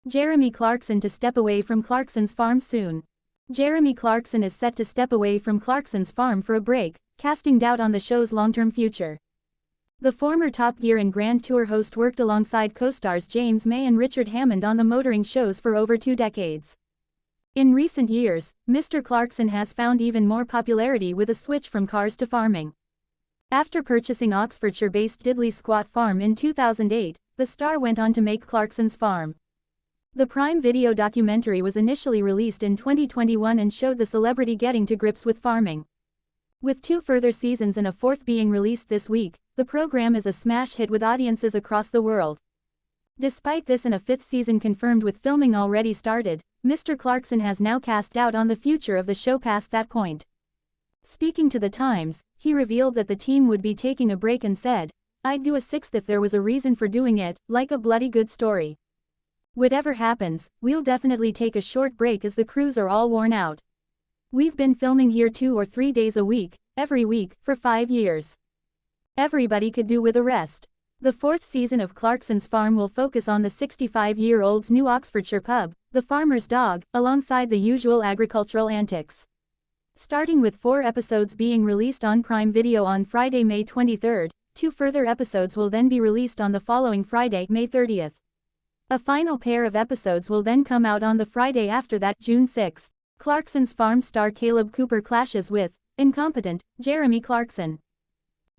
Jeremy Clarkson to step away from Clarkson's farm soon. Jeremy Clarkson is set to step away from Clarkson's farm for a break, casting doubt on the show's long-term future. The former Top Gear and Grand Tour host worked alongside co-stars James May and Richard Hammond on the motoring shows for over 2 decades. In recent years, Mr. Clarkson has found even more popularity with a switch from cars to farming. After purchasing Oxfordshire-based Diddley Squat Farm in 2008, the star went on to make Clarkson's Farm. The Prime Video documentary was initially released in 2021 and showed the celebrity getting to grips with farming. With 2 further seasons and a 4th being released this week, the program is a smash hit with audiences across the world. Despite this and a 5th season confirmed with filming already started, Mr. Clarkson has now cast doubt on the future of the show past that point. Speaking to The Times, he revealed that the team would be taking a break and said, "I'd do a 6th if there was a reason for doing it, like a bloody good story. Whatever happens, we'll definitely take a short break as the crews are all worn out. We've been filming here 2 or 3 days a week, every week, for 5 years. Everybody could do with a rest." The 4th season of Clarkson's Farm will focus on the 65-year-old's new Oxfordshire pub, The Farmer's Dog, alongside the usual agricultural antics. Starting with 4 episodes being released on Prime Video on Friday, May 23, 2 further episodes will then be released on the following Friday, May 30. A final pair of episodes will then come out on the Friday after that, June 6. Clarkson's Farm star Kaleb Cooper clashes with incompetent Jeremy Clarkson.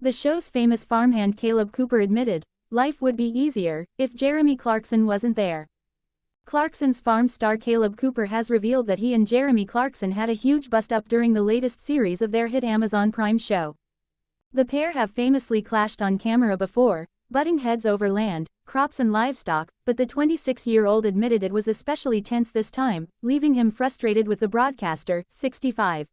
The show's famous farmhand Kaleb Cooper admitted, life would be easier if Jeremy Clarkson wasn't there. Clarkson's Farm star Kaleb Cooper has revealed that he and Jeremy Clarkson had a huge bust-up during the latest series of their hit Amazon Prime show. The pair have famously clashed on camera before, butting heads over land, crops and livestock, but the 26-year-old admitted it was especially tense this time, leaving him frustrated with the broadcaster, 65.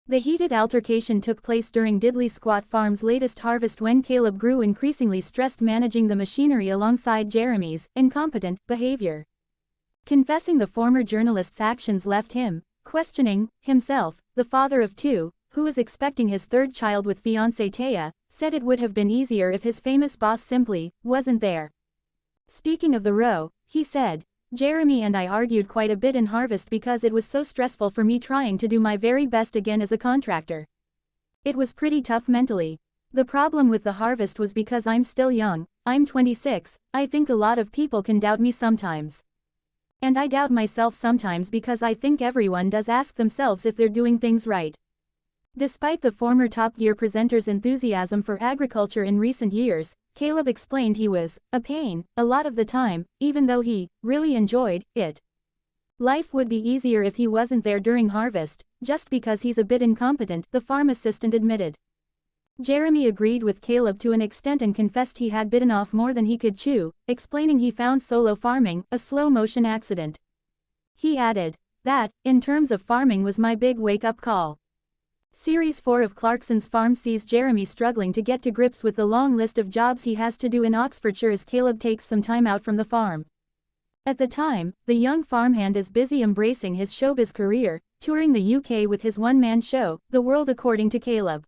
The heated altercation took place during Diddley Squat Farm's latest harvest when Kaleb grew increasingly stressed managing the machinery alongside Jeremy's incompetent behaviour. Confessing the former journalist's actions left him questioning himself, the father of 2, who was expecting his 3rd child with fiancée Taya, said it would have been easier if his famous boss simply wasn't there. Speaking of the row, he said, "Jeremy and I argued quite a bit in harvest because it was so stressful for me trying to do my very best again as a contractor. It was pretty tough mentally. The problem with the harvest was because I'm still young, I'm 26, I think a lot of people can doubt me sometimes. And I doubt myself sometimes because I think everyone does ask themselves if they're doing things right." Despite the former Top Gear presenter's enthusiasm for agriculture in recent years, Kaleb explained he was a pain a lot of the time, even though he really enjoyed it. Life would be easier if he wasn't there during harvest, just because he's a bit incompetent, the farm assistant admitted. Jeremy agreed with Kaleb to an extent and confessed he had bitten off more than he could chew, explaining he found solo farming a slow-motion accident. He added, "That, in terms of farming, was my big wake-up call." Series 4 of Clarkson's Farm sees Jeremy struggling to get to grips with the long list of jobs he has to do in Oxfordshire as Kaleb takes some time out from the farm. At the time, the young farmhand is busy embracing his showbiz career, touring the UK with his one-man show, The World According to Kaleb.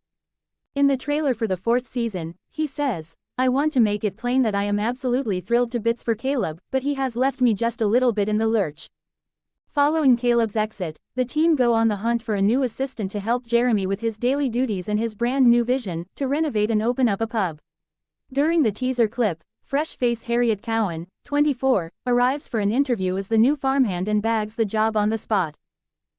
In the trailer for the 4th season, he says, "I want to make it plain that I am absolutely thrilled to bits for Kaleb, but he has left me just a little bit in the lurch." Following Kaleb's exit, the team go on the hunt for a new assistant to help Jeremy with his daily duties and his brand new vision, to renovate and open up a pub. During the teaser clip, fresh face Harriet Cowan, 24, arrives for an interview as the new farmhand and bags the job on the spot.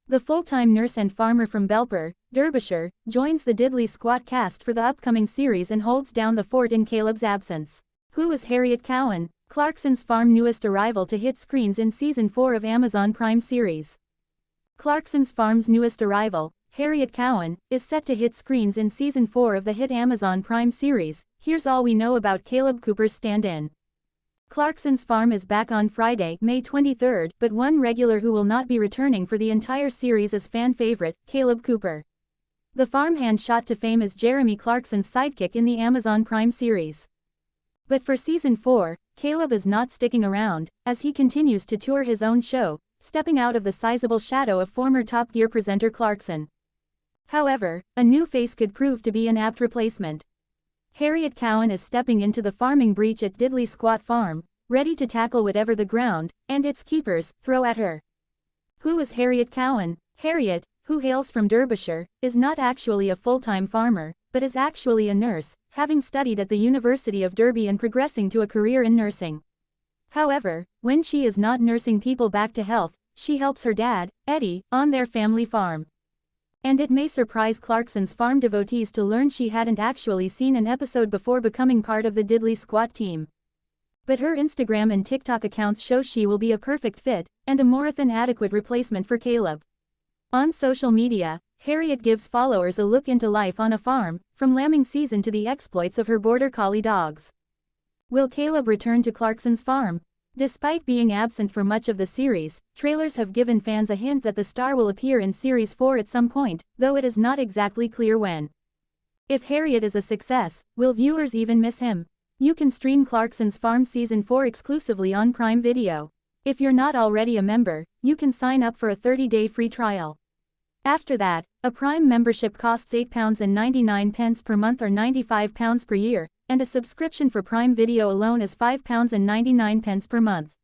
The full-time nurse and farmer from Belper, Derbyshire, joins the Diddley Squat cast for the upcoming series and holds down the fort in Kaleb's absence. Who is Harriet Cowan? Clarkson's Farm newest arrival to hit screens in Season 4 of Amazon Prime series. Clarkson's Farm's newest arrival, Harriet Cowan, is set to hit screens in Season 4 of the hit Amazon Prime series. Here's all we know about Kaleb Cooper's stand-in. Clarkson's Farm is back on Friday, May 23, but one regular who will not be returning for the entire series is fan favorite, Kaleb Cooper. The farmhand shot to fame as Jeremy Clarkson's sidekick in the Amazon Prime series. But for Season 4, Kaleb is not sticking around, as he continues to tour his own show, stepping out of the sizable shadow of former Top Gear presenter Clarkson. However, a new face could prove to be an apt replacement. Harriet Cowan is stepping into the farming breach at Diddley Squat Farm, ready to tackle whatever the ground, and its keepers, throw at her. Who is Harriet Cowan? Harriet, who hails from Derbyshire, is not actually a full-time farmer, but is actually a nurse, having studied at the University of Derby and progressing to a career in nursing. However, when she is not nursing people back to health, she helps her dad, Eddie, on their family farm. And it may surprise Clarkson's farm devotees to learn she hadn't actually seen an episode before becoming part of the Diddley Squat team. But her Instagram and TikTok accounts show she will be a perfect fit, and a more than adequate replacement for Kaleb. On social media, Harriet gives followers a look into life on a farm, from lambing season to the exploits of her border collie dogs. Will Kaleb return to Clarkson's farm? Despite being absent for much of the series, trailers have given fans a hint that the star will appear in Series 4 at some point, though it is not exactly clear when. If Harriet is a success, will viewers even miss him? You can stream Clarkson's Farm Season 4 exclusively on Prime Video. If you're not already a member, you can sign up for a 30-day free trial. After that, a Prime membership costs £8.99 per month or £95 per year, and a subscription for Prime Video alone is £5.99 per month.